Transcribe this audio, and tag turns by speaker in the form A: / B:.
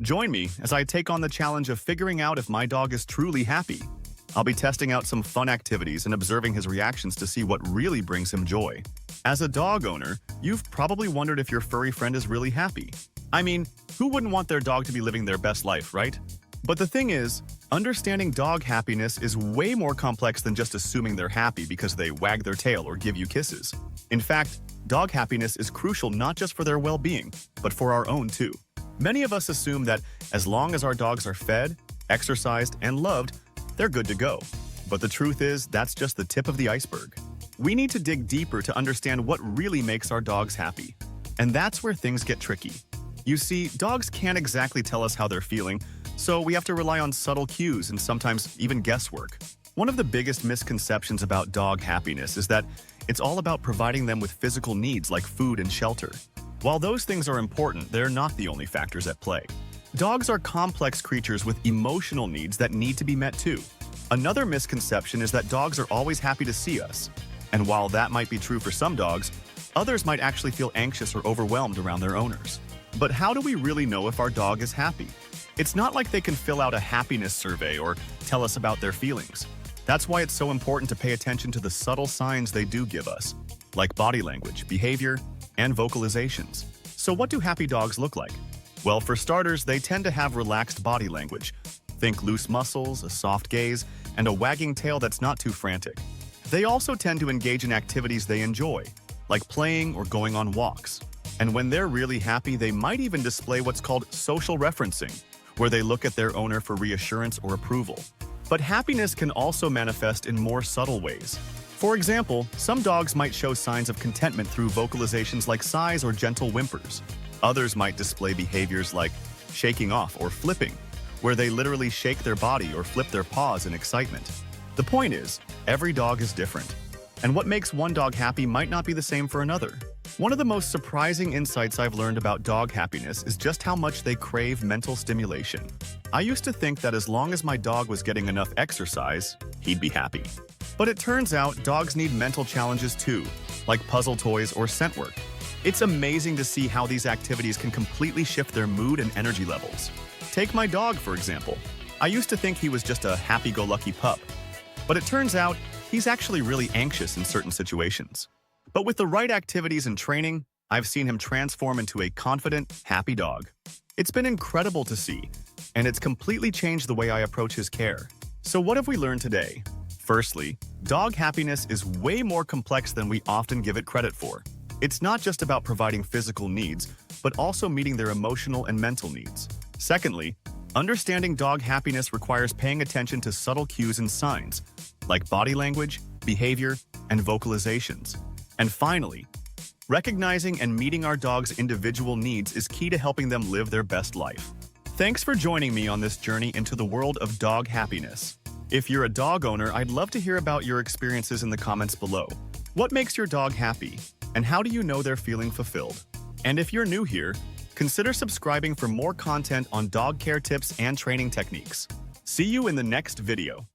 A: Join me as I take on the challenge of figuring out if my dog is truly happy. I'll be testing out some fun activities and observing his reactions to see what really brings him joy. As a dog owner, you've probably wondered if your furry friend is really happy. I mean, who wouldn't want their dog to be living their best life, right? But the thing is, understanding dog happiness is way more complex than just assuming they're happy because they wag their tail or give you kisses. In fact, dog happiness is crucial not just for their well-being, but for our own too. Many of us assume that as long as our dogs are fed, exercised, and loved, they're good to go. But the truth is, that's just the tip of the iceberg. We need to dig deeper to understand what really makes our dogs happy. And that's where things get tricky. You see, dogs can't exactly tell us how they're feeling, so we have to rely on subtle cues and sometimes even guesswork. One of the biggest misconceptions about dog happiness is that it's all about providing them with physical needs like food and shelter. While those things are important, they're not the only factors at play. Dogs are complex creatures with emotional needs that need to be met too. Another misconception is that dogs are always happy to see us. And while that might be true for some dogs, others might actually feel anxious or overwhelmed around their owners. But how do we really know if our dog is happy? It's not like they can fill out a happiness survey or tell us about their feelings. That's why it's so important to pay attention to the subtle signs they do give us, like body language, behavior, and vocalizations. So what do happy dogs look like? Well, for starters, they tend to have relaxed body language. Think loose muscles, a soft gaze, and a wagging tail that's not too frantic. They also tend to engage in activities they enjoy, like playing or going on walks. And when they're really happy, they might even display what's called social referencing, where they look at their owner for reassurance or approval. But happiness can also manifest in more subtle ways. For example, some dogs might show signs of contentment through vocalizations like sighs or gentle whimpers. Others might display behaviors like shaking off or flipping, where they literally shake their body or flip their paws in excitement. The point is, every dog is different, and what makes one dog happy might not be the same for another. One of the most surprising insights I've learned about dog happiness is just how much they crave mental stimulation. I used to think that as long as my dog was getting enough exercise, he'd be happy. But it turns out dogs need mental challenges too, like puzzle toys or scent work. It's amazing to see how these activities can completely shift their mood and energy levels. Take my dog, for example. I used to think he was just a happy-go-lucky pup, but it turns out he's actually really anxious in certain situations. But with the right activities and training, I've seen him transform into a confident, happy dog. It's been incredible to see, and it's completely changed the way I approach his care. So what have we learned today? Firstly, dog happiness is way more complex than we often give it credit for. It's not just about providing physical needs, but also meeting their emotional and mental needs. Secondly, understanding dog happiness requires paying attention to subtle cues and signs, like body language, behavior, and vocalizations. And finally, recognizing and meeting our dog's individual needs is key to helping them live their best life. Thanks for joining me on this journey into the world of dog happiness. If you're a dog owner, I'd love to hear about your experiences in the comments below. What makes your dog happy? And how do you know they're feeling fulfilled? And if you're new here, consider subscribing for more content on dog care tips and training techniques. See you in the next video.